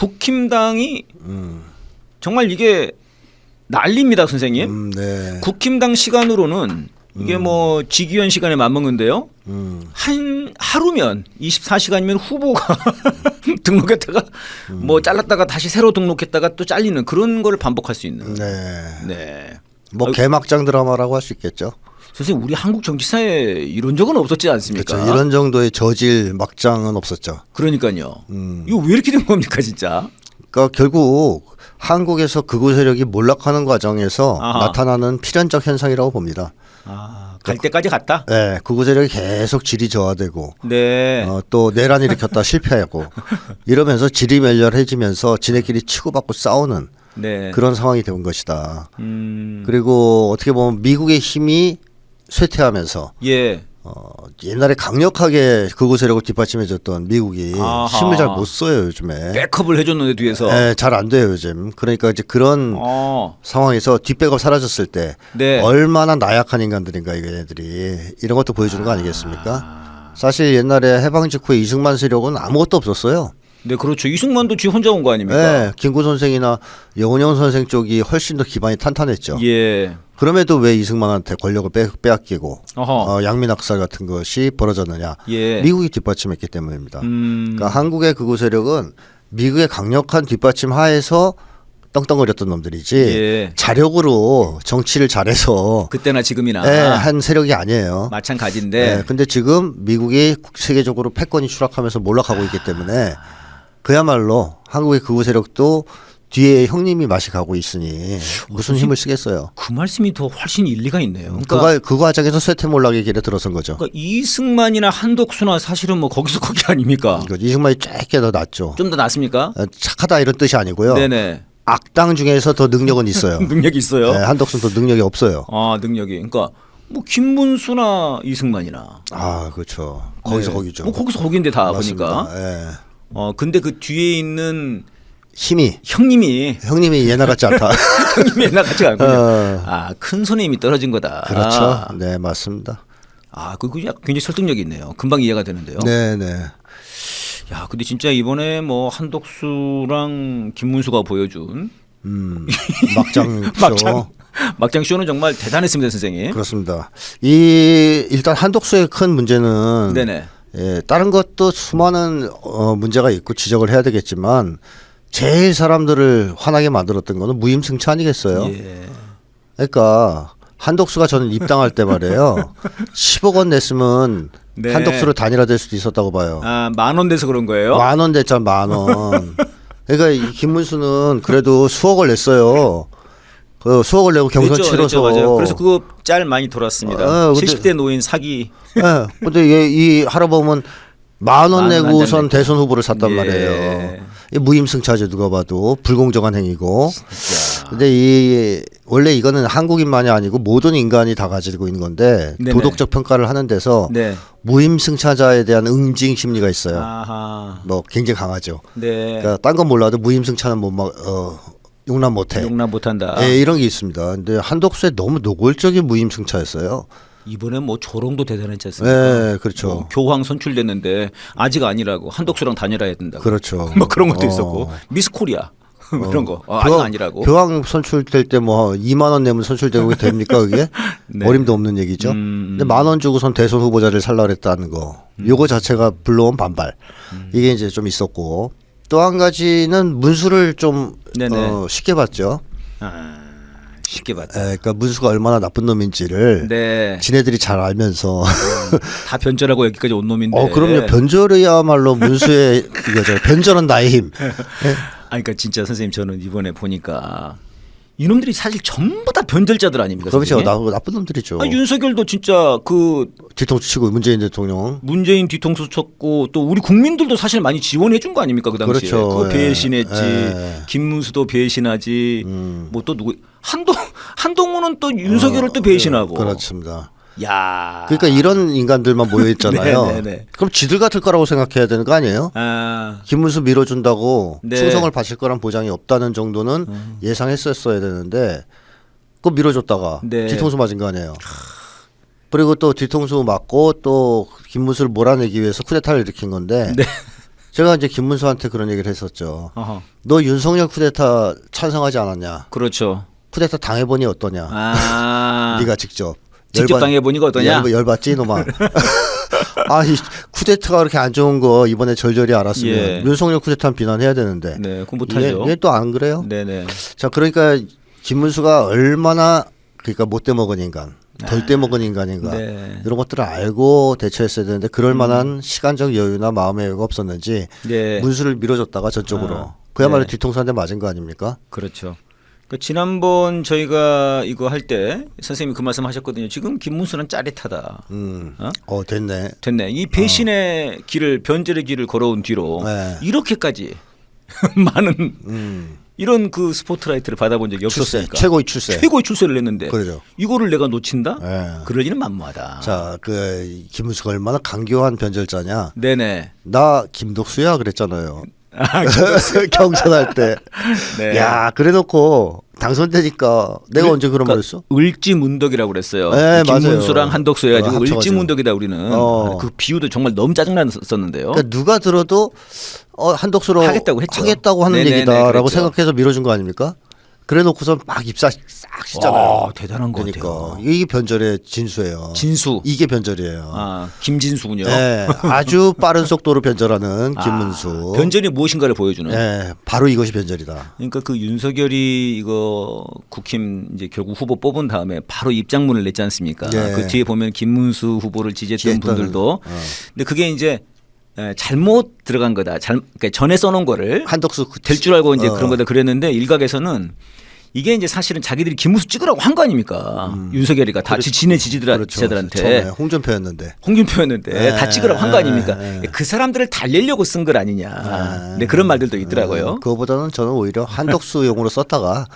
국힘당이 정말 이게 난리입니다, 선생님. 네. 국힘당 시간으로는 이게 뭐 직위원 시간에 맞먹는데요. 한 하루면 24시간이면 후보가 등록했다가 뭐 잘랐다가 다시 새로 등록했다가 또 잘리는 그런 걸 반복할 수 있는. 네. 네. 뭐 개막장 드라마라고 할 수 있겠죠. 선생님 우리 한국 정치사에 이런 적은 없었지 않습니까? 그렇죠. 이런 정도의 저질 막장은 없었죠. 그러니까요. 이거 왜 이렇게 된 겁니까 진짜? 그러니까 결국 한국에서 극우 세력이 몰락하는 과정에서 나타나는 필연적 현상이라고 봅니다. 갈 때까지 갔다? 네, 극우 세력이 계속 질이 저하되고 네. 또 내란 일으켰다 실패하고 이러면서 질이 멸렬해지면서 지네끼리 치고받고 싸우는 네. 그런 상황이 된 것이다. 그리고 어떻게 보면 미국의 힘이 쇠퇴하면서 예. 옛날에 강력하게 극우 세력을 뒷받침해줬던 미국이 힘을 잘 못 써요 요즘에. 백업을 해줬는데 뒤에서. 네, 잘 안 돼요 요즘. 그러니까 이제 그런 상황에서 뒷백업 사라졌을 때 네. 얼마나 나약한 인간들인가 얘네들이 이런 것도 보여주는 거 아니겠습니까? 사실 옛날에 해방 직후에 이승만 세력은 아무것도 없었어요. 네, 그렇죠. 이승만도 지 혼자 온 거 아닙니까? 네, 김구 선생이나 영원영 선생 쪽이 훨씬 더 기반이 탄탄했죠. 예. 그럼에도 왜 이승만한테 권력을 빼앗기고 어허. 양민학살 같은 것이 벌어졌느냐. 예. 미국이 뒷받침했기 때문입니다. 그러니까 한국의 극우 세력은 미국의 강력한 뒷받침 하에서 떵떵거렸던 놈들이지 예. 자력으로 정치를 잘해서 그때나 지금이나 한 세력이 아니에요. 마찬가지인데. 네, 근데 지금 미국이 세계적으로 패권이 추락하면서 몰락하고 있기 때문에 그야말로 한국의 극우 세력도 뒤에 형님이 맛이 가고 있으니 무슨 힘을 쓰겠어요. 그 말씀이 더 훨씬 일리가 있네요. 그 과정에서 쇠퇴몰락의 길에 들어선 거죠. 그러니까 이승만이나 한독수나 사실은 뭐 거기서 거기 아닙니까? 이승만이 쬐게 더 낫죠. 좀 더 낫습니까? 착하다 이런 뜻이 아니고요. 네네. 악당 중에서 더 능력은 있어요. 능력이 있어요? 네, 한덕수는 더 능력이 없어요. 능력이. 그러니까 뭐 김문수나 이승만이나. 그렇죠. 거기서 네. 거기죠. 뭐 거기서 거기인데 다 맞습니다. 보니까. 네. 근데 그 뒤에 있는 힘이 형님이 얘나 같지 않다. 형님이 옛날 같지 않군요. 큰 손에 힘이 떨어진 거다. 그렇죠. 네, 맞습니다. 그거 굉장히 설득력이 있네요. 금방 이해가 되는데요. 네, 네. 야, 근데 진짜 이번에 뭐 한독수랑 김문수가 보여준 막장 쇼는 정말 대단했습니다, 선생님. 그렇습니다. 일단 한독수의 큰 문제는 네네. 다른 것도 수많은 문제가 있고 지적을 해야 되겠지만 제일 사람들을 화나게 만들었던 거는 무임승차 아니겠어요? 예. 그러니까 한독수가 저는 입당할 때 말이에요. 10억 원 냈으면 네. 한독수로 단일화될 수도 있었다고 봐요. 10,000원 돼서 그런 거예요? 10,000원 됐잖아, 10,000원. 그러니까 이 김문수는 그래도 수억을 냈어요. 그 수억을 내고 경선 치러서. 맞아요. 그래서 그거 짤 많이 돌았습니다. 70대 노인 사기. 네. 근데 이 할아버지는 10,000원 내고선 대선 후보를 샀단 예. 말이에요. 이 무임승차제 누가 봐도 불공정한 행위고. 근데 원래 이거는 한국인만이 아니고 모든 인간이 다 가지고 있는 건데 네네. 도덕적 평가를 하는 데서 네. 무임승차자에 대한 응징 심리가 있어요. 뭐 굉장히 강하죠. 네. 그러니까 딴 건 몰라도 무임승차는 용납 못해. 용납 못한다. 네, 이런 게 있습니다. 근데 한독수의 너무 노골적인 무임승차였어요. 이번에 뭐 조롱도 대단했지 않습니까? 네, 그렇죠. 뭐 교황 선출됐는데 아직 아니라고 한독수랑 단일화해야 된다고. 그렇죠. 뭐 그런 것도 있었고 미스 코리아 그런 거 아직 아니라고. 교황 선출될 때 뭐 2만 원 내면 선출되고 됩니까 그게? 네. 어림도 없는 얘기죠. 근데 10,000원 주고선 대선 후보자를 살라 그랬다는 거. 요거 자체가 불러온 반발. 이게 이제 좀 있었고 또 한 가지는 문수를 좀 쉽게 봤죠. 쉽게 봤다. 그러니까 문수가 얼마나 나쁜 놈인지를 네. 지네들이 잘 알면서 다 변절하고 여기까지 온 놈인데. 그럼요. 변절이야말로 문수의 이거죠. 변절은 나의 힘. 그러니까 진짜 선생님 저는 이번에 보니까 이놈들이 사실 전부 다 변절자들 아닙니까? 그렇죠. 나쁜 놈들이죠. 윤석열도 진짜 뒤통수 치고 문재인 대통령. 문재인 뒤통수 쳤고 또 우리 국민들도 사실 많이 지원해 준 거 아닙니까 그 당시에. 그렇죠. 그거 배신했지. 김문수도 배신하지. 뭐 또 누구 한동훈은 또 윤석열을 또 배신하고. 그렇습니다. 야. 그러니까 이런 인간들만 모여 있잖아요. 그럼 지들 같을 거라고 생각해야 되는 거 아니에요? 김문수 밀어준다고 충성을 바칠 거란 보장이 없다는 정도는 예상했었어야 되는데 그거 밀어줬다가 뒤통수 맞은 거 아니에요. 그리고 또 뒤통수 맞고 또 김문수를 몰아내기 위해서 쿠데타를 일으킨 건데 제가 이제 김문수한테 그런 얘기를 했었죠. 어허. 너 윤석열 쿠데타 찬성하지 않았냐? 그렇죠. 쿠데타 당해보니 어떠냐? 네가 직접 당해보니까 어떠냐? 열받지 놈아. 이 쿠데타가 그렇게 안 좋은 거 이번에 절절히 알았으면 예. 윤석열 쿠데타는 비난해야 되는데. 네, 그건 못하죠. 얘 또 안 그래요? 네네. 자, 그러니까 김문수가 얼마나 그러니까 못돼 먹은 인간, 덜돼 먹은 인간인가 네. 이런 것들을 알고 대처했어야 되는데 그럴 만한 시간적 여유나 마음의 여유가 없었는지 네. 문수를 밀어줬다가 저쪽으로 그야말로 네. 뒤통수 한 대 맞은 거 아닙니까? 그렇죠. 지난번 저희가 이거 할 때 선생님이 그 말씀하셨거든요. 지금 김문수는 짜릿하다. 됐네. 됐네. 이 배신의 길을 변절의 길을 걸어온 뒤로 네. 이렇게까지 많은 이런 그 스포트라이트를 받아본 적이 없었으니까. 최고의 출세. 최고의 출세를 했는데 그러죠. 이거를 내가 놓친다? 네. 그럴 리는 만무하다. 자, 그 김문수가 얼마나 강교한 변절자냐. 네네. 나 김독수야 그랬잖아요. 김독수. 경선할 때. 네. 야, 그래놓고 당선되니까 내가 언제 그런 말 했어? 을지문덕이라고 그랬어요. 네, 김문수랑 맞아요. 한덕수 해가지고 합쳐가지고. 을지문덕이다 우리는. 그 비유도 정말 너무 짜증났었는데요. 그러니까 누가 들어도 한덕수로 하겠다고 했죠. 하겠다고 하는 네네네, 얘기다라고 그랬죠. 생각해서 밀어준 거 아닙니까? 그래놓고선 막 입사 싹 시잖아요. 대단한 거 그러니까 같아요. 이게 변절의 진수예요. 진수. 이게 변절이에요. 김진수군요. 네, 아주 빠른 속도로 변절하는 김문수. 변절이 무엇인가를 보여주는. 네, 바로 이것이 변절이다. 그러니까 그 윤석열이 이거 국힘 이제 결국 후보 뽑은 다음에 바로 입장문을 냈지 않습니까? 예. 그 뒤에 보면 김문수 후보를 지지했던 분들도. 근데 그게 이제 잘못 들어간 거다. 그러니까 전에 써놓은 거를 한덕수 될 줄 알고 이제 그런 거다 그랬는데 일각에서는 이게 이제 사실은 자기들이 김문수 찍으라고 한 거 아닙니까? 윤석열이가 다 지네 지지자들한테 처음에 홍준표였는데 다 찍으라고 한 거 아닙니까? 네. 그 사람들을 달래려고 쓴 걸 아니냐. 네, 그런 말들도 있더라고요. 그거보다는 저는 오히려 한덕수용으로 썼다가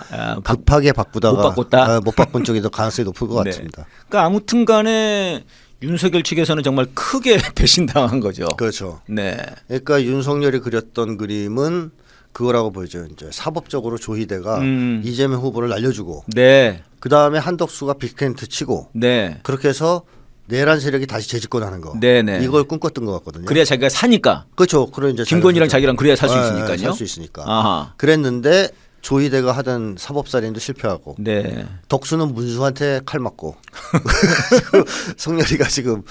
급하게 바꾸다가 못 바꿨다? 못 바꾼 쪽이 더 가능성이 높을 것 네. 같습니다. 그러니까 아무튼간에 윤석열 측에서는 정말 크게 배신당한 거죠. 그렇죠. 네. 그러니까 윤석열이 그렸던 그림은 그거라고 보이죠. 이제 사법적으로 조희대가 이재명 후보를 날려주고, 네. 그 다음에 한덕수가 빅텐트 치고, 네. 그렇게 해서 내란 세력이 다시 재집권하는 거. 네네. 이걸 꿈꿨던 것 같거든요. 그래야 자기가 사니까. 그렇죠. 그런 이제 김건희랑 자기랑 그래야 살 수 있으니까요. 살 수 있으니까. 아하. 그랬는데 조희대가 하던 사법살인도 실패하고, 네. 덕수는 문수한테 칼 맞고, 성렬이가 지금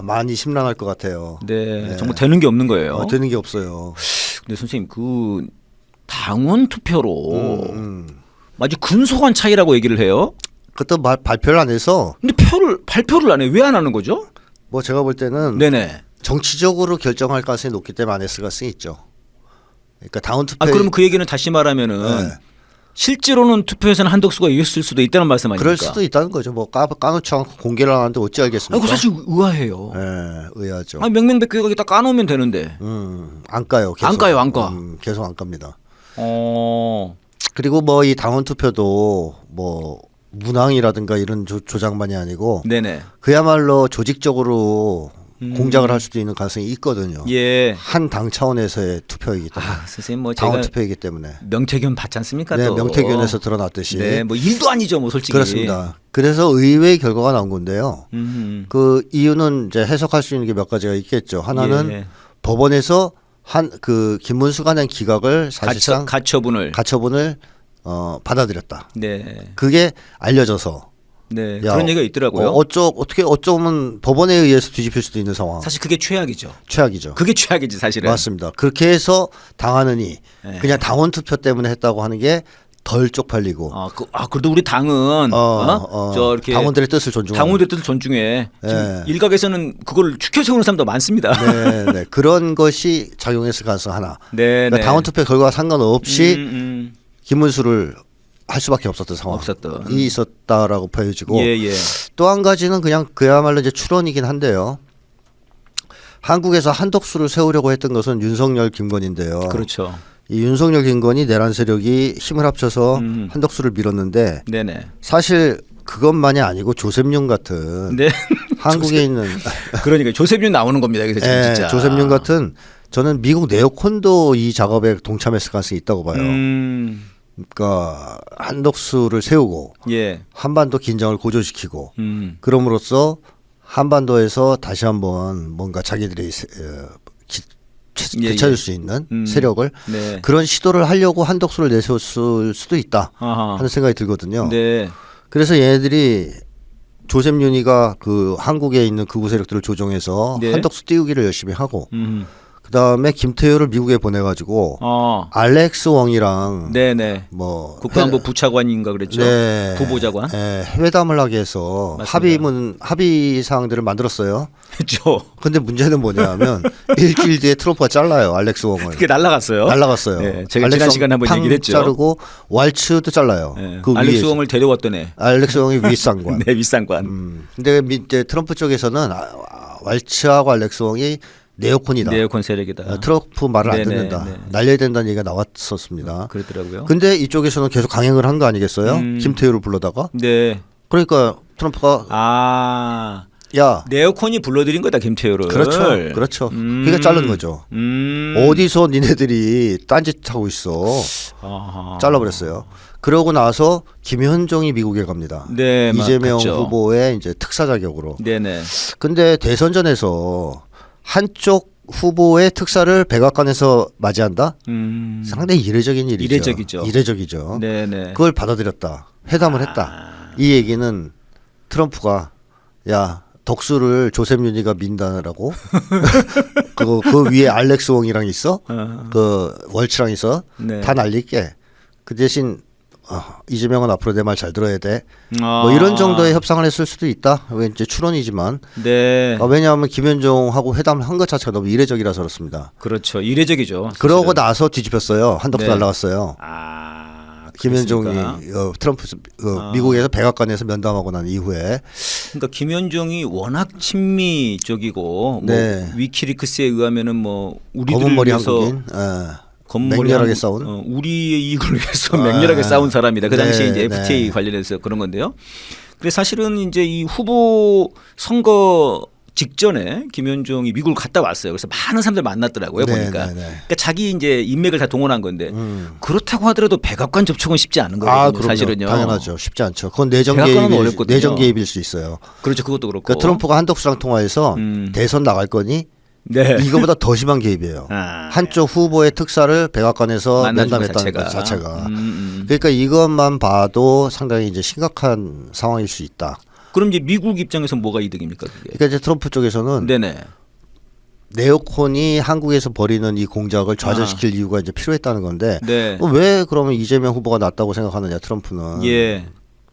많이 심란할 것 같아요. 네. 정말 되는 게 없는 거예요. 되는 게 없어요. 근데 선생님 그 당원 투표로 아주 근소한 차이라고 얘기를 해요. 그것도 발표를 안 해서. 근데 발표를 안 해. 왜 안 하는 거죠? 뭐 제가 볼 때는 네네. 정치적으로 결정할 가능성이 높기 때문에 안 했을 가능성이 있죠. 그러니까 당원 투표. 그럼 그 얘기는 다시 말하면은 실제로는 투표에서는 한덕수가 이겼을 수도 있다는 말씀 아닙니까? 그럴 수도 있다는 거죠. 뭐 까놓지 않고 공개를 안 하는데 어찌 알겠습니까? 그거 사실 의아해요. 의아하죠. 명명백백하게 거기다 까놓으면 되는데. 안 까요. 계속. 안 까요, 안 까. 계속 안 깝니다. 그리고 뭐 이 당원 투표도 뭐 문항이라든가 이런 조작만이 아니고, 네네. 그야말로 조직적으로 공작을 할 수도 있는 가능성이 있거든요. 예. 한 당 차원에서의 투표이기 때문에. 선생님 뭐 당원 제가 투표이기 때문에. 명태균 받지 않습니까? 네, 또. 명태균에서 드러났듯이. 네, 뭐 일도 아니죠, 뭐 솔직히. 그렇습니다. 그래서 의외의 결과가 나온 건데요. 그 이유는 이제 해석할 수 있는 게 몇 가지가 있겠죠. 하나는 법원에서 그 김문수가 낸 기각을 사실상 가처분을 받아들였다. 네. 그게 알려져서. 네. 그런 얘기가 있더라고요. 어쩌면 법원에 의해서 뒤집힐 수도 있는 상황. 사실 그게 최악이죠. 최악이죠. 그게 최악이지 사실은. 맞습니다. 그렇게 해서 당하느니 그냥 당원 투표 때문에 했다고 하는 게 덜 쪽팔리고. 그래도 우리 당은 저 이렇게 당원들의 뜻을 존중하는. 당원들의 뜻을 존중해. 지금 일각에서는 그걸 추켜 세우는 사람도 많습니다. 네. 그런 것이 작용했을 가능성 하나. 네. 그러니까 당원 투표 결과와 상관없이 김문수를 할 수밖에 없었던 상황이 있었다라고 보여지고. 또 한 가지는 그냥 그야말로 이제 추론이긴 한데요. 한국에서 한덕수를 세우려고 했던 것은 윤석열, 김건희인데요. 그렇죠. 이 윤석열, 김건희 내란 세력이 힘을 합쳐서 한덕수를 밀었는데, 네네. 사실 그것만이 아니고 조셉윤 같은 한국에 있는 그러니까 조셉윤 나오는 겁니다. 여기서 진짜. 조셉윤 같은, 저는 미국 네오콘도 이 작업에 동참했을 가능성이 있다고 봐요. 그러니까 한덕수를 세우고 한반도 긴장을 고조시키고 그럼으로써 한반도에서 다시 한번 뭔가 자기들의 되찾을 수 있는 세력을 네. 그런 시도를 하려고 한덕수를 내세웠을 수도 있다 하는 생각이 들거든요. 네. 그래서 얘네들이 조셉 윤희가 그 한국에 있는 극우 세력들을 조종해서 네. 한덕수 띄우기를 열심히 하고 그다음에 김태효를 미국에 보내가지고 알렉스 웡이랑 네네. 뭐 국방부 부차관인가 그랬죠. 네. 부보좌관. 네. 회담을 하게 해서 합의 사항들을 만들었어요. 그렇죠. 근데 문제는 뭐냐면 일주일 뒤에 트럼프가 잘라요 알렉스 웡을. 그게 날라갔어요. 네, 제가 지난 시간에 한번 얘기를 했죠. 자르고 왈츠도 잘라요. 네. 그 알렉스 웡을 데려왔던 애. 알렉스 웡이 윗상관. 네, 윗상관. 근데 이제 트럼프 쪽에서는 왈츠하고 알렉스 웡이 네오콘이다. 네오콘 세력이다. 트럼프 말을 안 네네, 듣는다. 네. 날려야 된다는 얘기가 나왔었습니다. 그렇더라고요. 근데 이쪽에서는 계속 강행을 한 거 아니겠어요? 김태효를 불러다가. 네. 그러니까 트럼프가 야 네오콘이 불러들인 거다 김태효를. 그렇죠. 그러니까 자른 거죠. 어디서 니네들이 딴짓하고 있어. 잘라버렸어요. 그러고 나서 김현종이 미국에 갑니다. 네, 이재명 맞죠. 후보의 이제 특사 자격으로. 네네. 근데 대선전에서 한쪽 후보의 특사를 백악관에서 맞이한다? 상당히 이례적인 일이죠. 이례적이죠. 네네. 그걸 받아들였다. 회담을 했다. 이 얘기는 트럼프가 야 덕수를 조셉 윤희가 민다라고 그 위에 알렉스 웡이랑 있어, 그 월츠랑 있어, 네. 다 날릴게. 그 대신 이재명은 앞으로 내 말 잘 들어야 돼. 뭐 이런 정도의 협상을 했을 수도 있다. 이제 추론이지만. 네. 왜냐하면 김현종하고 회담을 한 것 자체가 너무 이례적이라서 그렇습니다. 그렇죠. 이례적이죠. 사실은. 그러고 나서 뒤집혔어요. 한덕수 날라갔어요. 김현종이 트럼프 미국에서 백악관에서 면담하고 난 이후에. 그러니까 김현종이 워낙 친미적이고 네. 뭐 위키리크스에 의하면은 뭐 우리들을 검은 머리 위해서 한국인. 맹렬하게 싸운 우리의 이익을 위해서 맹렬하게 싸운 사람이다. 그 당시에 네, 이제 FTA 관련해서 그런 건데요. 그래서 사실은 이제 이 후보 선거 직전에 김현종이 미국을 갔다 왔어요. 그래서 많은 사람들 만났더라고요. 보니까. 그러니까 자기 이제 인맥을 다 동원한 건데 그렇다고 하더라도 백악관 접촉은 쉽지 않은 거거든요. 사실은요. 당연하죠. 쉽지 않죠. 그건 내정 개입일 수 있어요. 그렇죠. 그것도 그렇고. 그러니까 트럼프가 한덕수랑 통화해서 대선 나갈 거니 네. 이거보다 더 심한 개입이에요. 한쪽 후보의 특사를 백악관에서 면담했다는 것 자체가. 그러니까 이것만 봐도 상당히 이제 심각한 상황일 수 있다. 그럼 이제 미국 입장에서 뭐가 이득입니까? 그게? 그러니까 이제 트럼프 쪽에서는 네네. 네오콘이 한국에서 벌이는 이 공작을 좌절시킬 이유가 이제 필요했다는 건데 네. 왜 그러면 이재명 후보가 낫다고 생각하느냐 트럼프는. 예.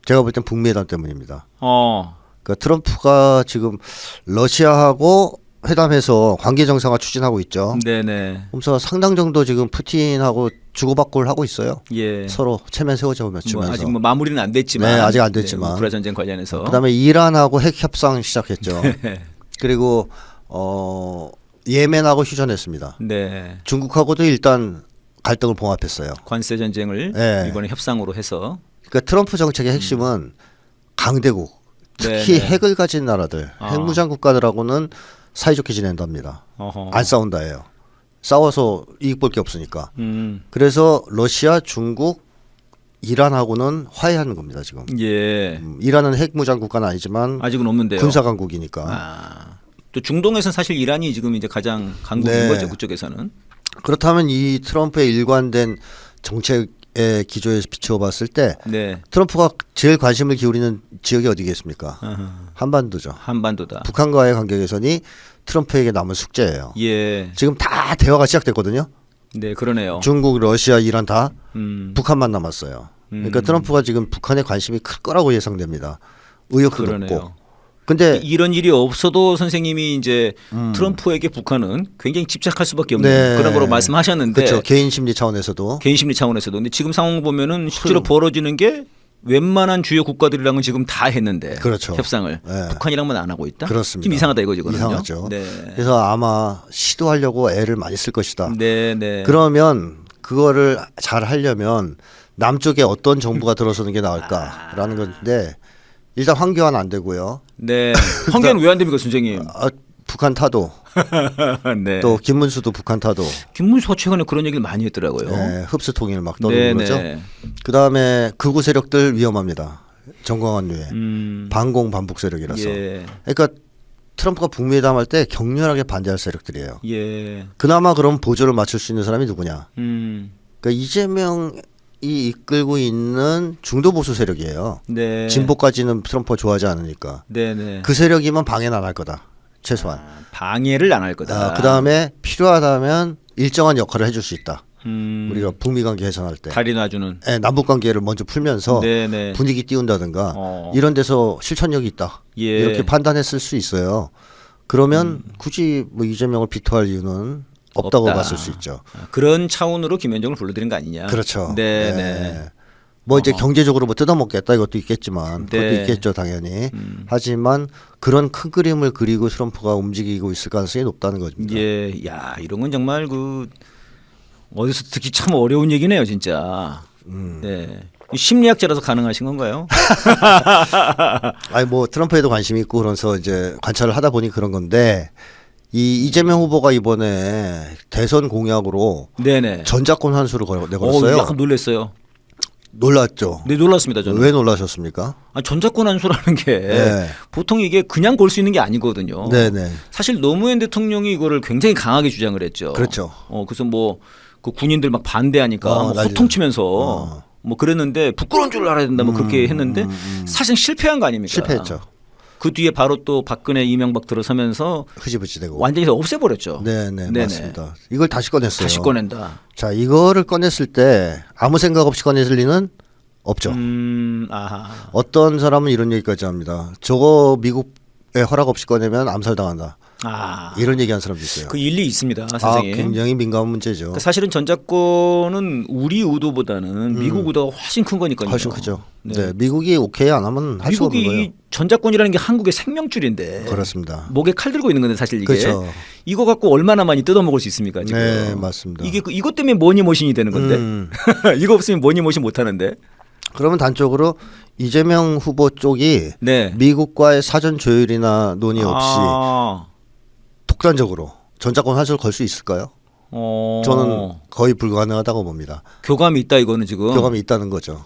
제가 볼 땐 북미 회담 때문입니다. 그러니까 트럼프가 지금 러시아하고 회담해서 관계 정상화 추진하고 있죠. 네네. 그래서 상당 정도 지금 푸틴하고 주고받고를 하고 있어요. 예. 서로 체면 세워주면서. 뭐 아직 뭐 마무리는 안 됐지만. 네, 아직 안 됐지만. 우크라 전쟁 관련해서. 그다음에 이란하고 핵 협상 시작했죠. 그리고 예멘하고 휴전했습니다. 네. 중국하고도 일단 갈등을 봉합했어요. 관세 전쟁을 네. 이번에 협상으로 해서. 그러니까 트럼프 정책의 핵심은 강대국, 특히 네네. 핵을 가진 나라들, 핵무장 국가들하고는 사이좋게 지낸답니다. 안 싸운다예요. 싸워서 이익 볼 게 없으니까. 그래서 러시아, 중국, 이란하고는 화해하는 겁니다 지금. 예. 이란은 핵무장 국가는 아니지만 아직은 없는데요. 군사 강국이니까. 또 중동에서는 사실 이란이 지금 이제 가장 강국인 네. 거죠. 그쪽에서는. 그렇다면 이 트럼프의 일관된 정책의 기조에 비추어봤을 때 네. 트럼프가 제일 관심을 기울이는 지역이 어디겠습니까? 한반도죠. 한반도다. 북한과의 관계 개선이 트럼프에게 남은 숙제예요. 예. 지금 다 대화가 시작됐거든요. 네, 그러네요. 중국, 러시아, 이란 다 북한만 남았어요. 그러니까 트럼프가 지금 북한에 관심이 클 거라고 예상됩니다. 의욕도 높고. 근데 이런 일이 없어도 선생님이 이제 트럼프에게 북한은 굉장히 집착할 수밖에 없는 그런 거로 말씀하셨는데. 그렇죠. 개인 심리 차원에서도. 개인 심리 차원에서도. 근데 지금 상황 보면은 실제로 벌어지는 게 웬만한 주요 국가들이랑은 지금 다 했는데. 그렇죠. 협상을. 네. 북한이랑만 안 하고 있다. 그렇습니다. 좀 이상하다 이거죠. 이상하죠. 네. 그래서 아마 시도하려고 애를 많이 쓸 것이다. 네, 네. 그러면 그거를 잘 하려면 남쪽에 어떤 정부가 들어서는 게 나을까라는 건데 일단 황교안 안 되고요. 네. 황교안 왜 안 됩니까, 선생님? 북한 타도. 네. 또 김문수도 북한 타도. 김문수가 최근에 그런 얘기를 많이 했더라고요. 네, 흡수 통일 막 떠드는 네, 거죠. 네. 그다음에 극우 세력들 위험합니다. 정광환 유해. 반공 반북 세력이라서. 예. 그러니까 트럼프가 북미 회담할 때 격렬하게 반대할 세력들이에요. 예. 그나마 그럼 보조를 맞출 수 있는 사람이 누구냐? 그러니까 이재명이 이끌고 있는 중도 보수 세력이에요. 네. 진보까지는 트럼프가 좋아하지 않으니까. 네네. 그 세력이면 방해는 안 할 거다. 최소한. 방해를 안 할 거다. 그다음에 필요하다면 일정한 역할을 해줄 수 있다. 우리가 북미 관계 개선할 때 다리 놔주는. 네, 남북 관계를 먼저 풀면서 네네. 분위기 띄운다든가 이런 데서 실천력이 있다. 예. 이렇게 판단했을 수 있어요. 그러면 굳이 뭐 이재명을 비토할 이유는 없다고 없다. 봤을 수 있죠. 그런 차원으로 김현정을 불러들인 거 아니냐. 그렇죠. 네네. 네. 뭐 이제 경제적으로 뭐 뜯어먹겠다 이것도 있겠지만 네. 그것도 있겠죠 당연히. 하지만 그런 큰 그림을 그리고 트럼프가 움직이고 있을 가능성이 높다는 겁니다. 예, 야 이런 건 정말 그 어디서 듣기 참 어려운 얘기네요, 진짜. 네. 심리학자라서 가능하신 건가요? 아니 뭐 트럼프에도 관심이 있고 그래서 이제 관찰을 하다 보니 그런 건데 이 이재명 후보가 이번에 대선 공약으로 네네. 전작권 환수를 내걸었어요. 약간 놀랐어요. 놀랐죠. 네, 놀랐습니다, 저는. 왜 놀라셨습니까? 전작권 환수라는 게 네. 보통 이게 그냥 걸 수 있는 게 아니거든요. 네네. 사실 노무현 대통령이 이거를 굉장히 강하게 주장을 했죠. 그렇죠. 그래서 뭐 그 군인들 막 반대하니까 뭐 호통치면서 뭐 그랬는데 부끄러운 줄 알아야 된다 뭐 그렇게 했는데 사실 실패한 거 아닙니까? 실패했죠. 그 뒤에 바로 또 박근혜 이명박 들어서면서 흐지부지되고 완전히 없애버렸죠. 네네 네네. 맞습니다. 이걸 다시 꺼냈어요. 다시 꺼낸다. 자 이거를 꺼냈을 때 아무 생각 없이 꺼냈을 리는 없죠. 아하. 어떤 사람은 이런 얘기까지 합니다. 저거 미국의 허락 없이 꺼내면 암살당한다. 이런 얘기한 사람도 있어요. 그 일리 있습니다, 선생님. 굉장히 민감한 문제죠. 그러니까 사실은 전작권은 우리 의도보다는 미국 의도가 훨씬 큰 거니까요. 훨씬 크죠. 네. 네, 미국이 오케이 안 하면 할 수 없는 거예요. 미국이 전작권이라는 게 한국의 생명줄인데. 그렇습니다. 목에 칼 들고 있는 건데 사실 이게. 그렇죠. 이거 갖고 얼마나 많이 뜯어먹을 수 있습니까 지금. 네, 맞습니다. 이게 이것 때문에 머니머신이 되는 건데. 이거 없으면 머니머신 못 하는데. 그러면 단적으로 이재명 후보 쪽이 네. 미국과의 사전 조율이나 논의 없이 독단적으로 전작권 환수를 걸 수 있을까요? 저는 거의 불가능하다고 봅니다. 교감이 있다 이거는 지금. 교감이 있다는 거죠.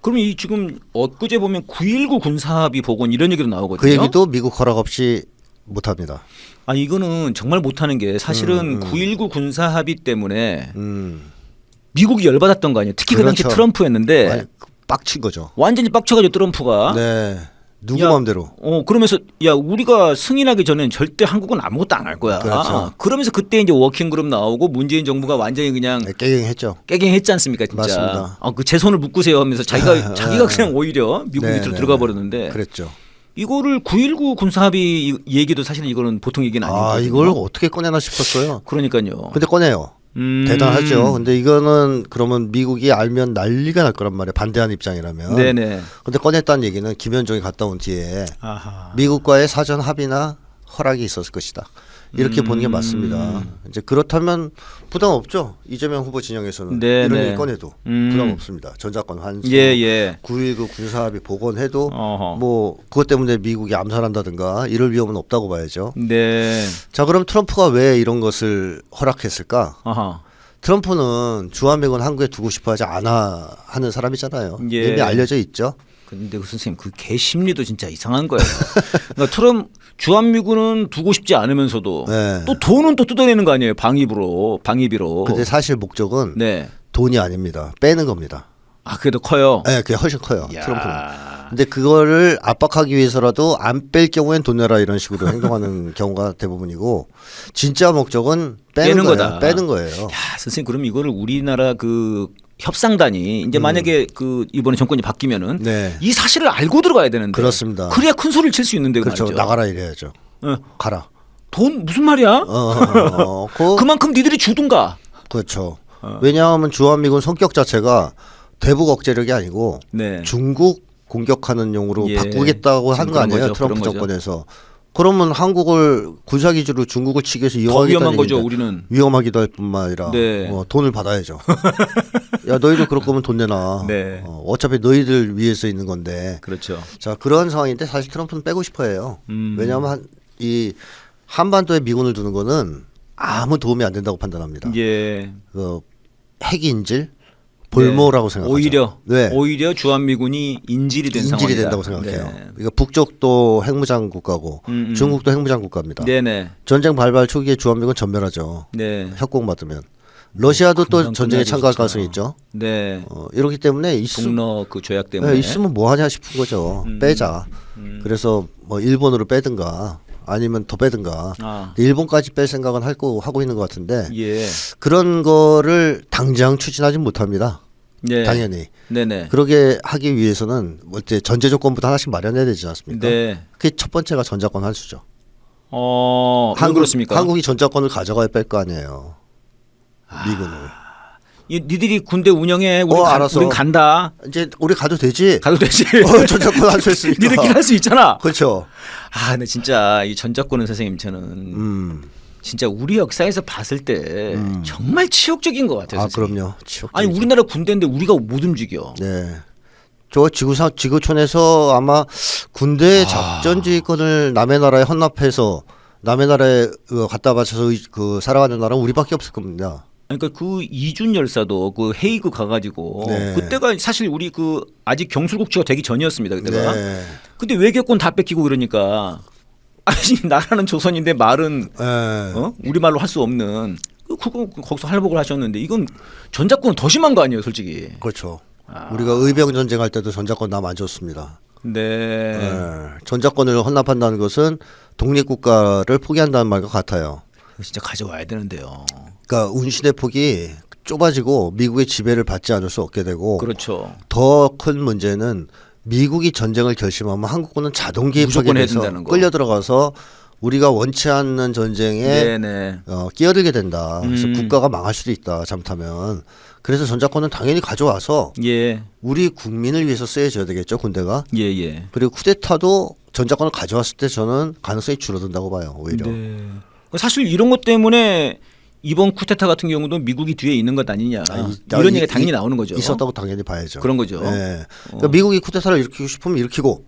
그럼 이 지금 엊그제 보면 9.19 군사합의 복원 이런 얘기도 나오거든요. 그 얘기도 미국 허락 없이 못합니다. 아니 이거는 정말 못하는 게 사실은 9.19 군사합의 때문에 미국이 열받았던 거 아니에요. 특히 그 당시 그렇죠. 트럼프였는데 빡친 거죠. 완전히 빡쳐가지고 트럼프가. 네. 누구 야, 마음대로. 그러면서 야 우리가 승인하기 전엔 절대 한국은 아무것도 안 할 거야. 그렇죠. 그러면서 그때 이제 워킹그룹 나오고 문재인 정부가 완전히 그냥 네, 깨갱했죠. 깨갱했지 않습니까, 진짜. 맞습니다. 그 제 손을 묶으세요 하면서 자기가 그냥 오히려 미국 네, 밑으로 네, 들어가 버렸는데. 그랬죠. 이거를 9.19 군사합의 얘기도 사실 이거는 보통 얘기는 아니거든요. 이걸 어떻게 꺼내나 싶었어요. 그러니까요. 근데 꺼내요. 대단하죠. 근데 이거는 그러면 미국이 알면 난리가 날 거란 말이에요. 반대하는 입장이라면. 네네. 근데 꺼냈다는 얘기는 김현종이 갔다 온 뒤에 아하. 미국과의 사전 합의나 허락이 있었을 것이다. 이렇게 보는 게 맞습니다. 이제 그렇다면 부담 없죠. 이재명 후보 진영에서는 네, 이런 네. 얘기 꺼내도 부담 없습니다. 전작권 환수, 예. 9.19 군사합의 복원해도 어허. 뭐 그것 때문에 미국이 암살한다든가 이럴 위험은 없다고 봐야죠. 네. 자, 그럼 트럼프가 왜 이런 것을 허락했을까? 아하. 트럼프는 주한미군 한국에 두고 싶어하지 않아 하는 사람이잖아요. 예. 이미 알려져 있죠. 근데 그 선생님 그 개 심리도 진짜 이상한 거예요. 그러니까 주한미군은 두고 싶지 않으면서도 네. 또 돈은 또 뜯어내는 거 아니에요? 방위비로. 근데 사실 목적은 네. 돈이 아닙니다. 빼는 겁니다. 그래도 커요. 네, 그게 훨씬 커요. 야. 트럼프는. 근데 그거를 압박하기 위해서라도 안 뺄 경우엔 돈 내라 이런 식으로 행동하는 경우가 대부분이고 진짜 목적은 빼는 거예요. 거다. 빼는 거예요. 야, 선생님 그럼 이거를 우리나라 그 협상단이 이제 만약에 그 이번에 정권이 바뀌면은 네. 이 사실을 알고 들어가야 되는데. 그렇습니다. 그래야 큰 소리를 칠 수 있는데 그렇죠. 말이죠. 나가라 이래야죠. 가라. 돈 무슨 말이야? 그만큼 니들이 주든가. 그렇죠. 왜냐하면 주한미군 성격 자체가 대북 억제력이 아니고 네. 중국 공격하는 용으로 예. 바꾸겠다고 한 거 아니에요? 거죠, 트럼프 그런 거죠. 정권에서. 그러면 한국을 군사기지로 중국을 치기 위해서 더 이용하겠다는 위험한 거죠, 얘기인데 우리는. 위험하기도 할 뿐만 아니라 네. 돈을 받아야죠. 야, 너희들 그럴 거면 돈 내놔. 네. 어차피 너희들 위해서 있는 건데. 그렇죠. 자, 그런 상황인데 사실 트럼프는 빼고 싶어해요. 왜냐하면 이 한반도에 미군을 두는 거는 아무 도움이 안 된다고 판단합니다. 예. 핵인질, 볼모라고 생각하죠. 오히려 주한미군이 인질이 된 상황이다. 인질이 된다고 생각해요. 그러니까 북쪽도 핵무장 국가고 중국도 핵무장 국가입니다. 네네. 전쟁 발발 초기에 주한미군 전멸하죠. 네. 협공 받으면. 러시아도 또 전쟁에 참가할 가능성이 있죠. 네. 이렇기 때문에 북러 그 조약 때문에 있으면 뭐 하냐 싶은 거죠. 빼자. 그래서 뭐 일본으로 빼든가 아니면 더 빼든가. 일본까지 뺄 생각은 하고 있는 것 같은데 예. 그런 거를 당장 추진하지 못합니다. 네. 당연히. 네네. 그러게 하기 위해서는 뭐 이제 전제 조건부터 하나씩 마련해야 되지 않습니까? 네. 그게 첫 번째가 전자권 환수죠. 왜 그렇습니까? 한국이 전자권을 가져가야 뺄 거 아니에요. 미군을. 니들이 군대 운영해. 알았어. 우린 간다. 이제 우리 가도 되지. 전자권 환수했으니까. 니들끼리 할 수 있잖아. 그렇죠. 근데 진짜 이 전자권은 선생님 저는 진짜 우리 역사에서 봤을 때 정말 치욕적인 것 같아요. 선생님. 그럼요. 치욕적이죠. 아니 우리나라 군대인데 우리가 못 움직여. 네. 저 지구촌에서 아마 군대 작전 지휘권을 남의 나라에 헌납해서 남의 나라에 갖다 바쳐서 그 살아가는 나라는 우리밖에 없을 겁니다. 그러니까 그 이준 열사도 그 헤이그 가가지고 그때가 사실 우리 그 아직 경술국치가 되기 전이었습니다. 그때가. 네. 근데 외교권 다 뺏기고 그러니까 아니 나라는 조선인데 말은 우리 말로 할 수 없는 그거 거기서 할복을 하셨는데 이건 전자권은 더 심한 거 아니에요, 솔직히. 그렇죠. 우리가 의병 전쟁할 때도 전자권 남 안 줬습니다. 네. 전자권을 헌납한다는 것은 독립국가를 포기한다는 말과 같아요. 진짜 가져와야 되는데요. 그러니까 운신의 폭이 좁아지고 미국의 지배를 받지 않을 수 없게 되고 그렇죠. 더 큰 문제는 미국이 전쟁을 결심하면 한국군은 자동 개입하게 돼서 끌려 들어가서 우리가 원치 않는 전쟁에 끼어들게 된다. 그래서 국가가 망할 수도 있다. 잘못하면. 그래서 전자권은 당연히 가져와서 우리 국민을 위해서 쓰여져야 되겠죠. 군대가. 그리고 쿠데타도 전자권을 가져왔을 때 저는 가능성이 줄어든다고 봐요. 오히려. 사실 이런 것 때문에 이번 쿠데타 같은 경우도 미국이 뒤에 있는 것 아니냐. 이런 얘기가 당연히 나오는 거죠. 있었다고 당연히 봐야죠. 그런 거죠. 네. 그러니까 미국이 쿠데타를 일으키고 싶으면 일으키고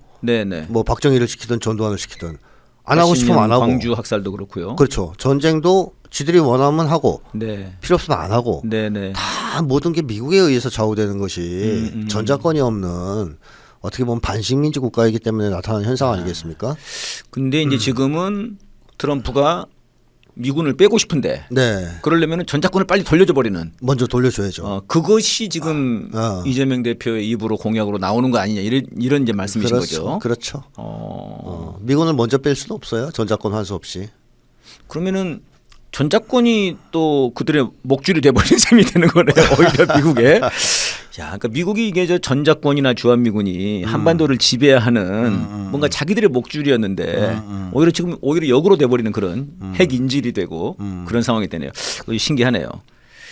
뭐 박정희를 시키든 전두환을 시키든 안 하고 싶으면 안 하고. 광주 학살도 그렇고요. 그렇죠. 전쟁도 지들이 원하면 하고 필요 없으면 안 하고 다 모든 게 미국에 의해서 좌우되는 것이 전자권이 없는 어떻게 보면 반식민지 국가이기 때문에 나타나는 현상 아니겠습니까? 근데 이제 지금은 트럼프가 미군을 빼고 싶은데 그러려면 전자권을 빨리 돌려줘 버리는 먼저 돌려줘야죠. 그것이 지금 이재명 대표의 입으로 공약으로 나오는 거 아니냐 이런 이제 말씀이신 거죠. 그렇죠. 미군을 먼저 뺄 수는 없어요. 전자권 환수 없이. 그러면은 전자권이 또 그들의 목줄이 돼버린 셈이 되는 거네요. 오히려 미국에. 그러니까 미국이 이게 저 전자권이나 주한미군이 한반도를 지배하는 뭔가 자기들의 목줄이었는데 오히려 지금 역으로 돼버리는 그런 핵 인질이 되고 그런 상황이 되네요. 신기하네요.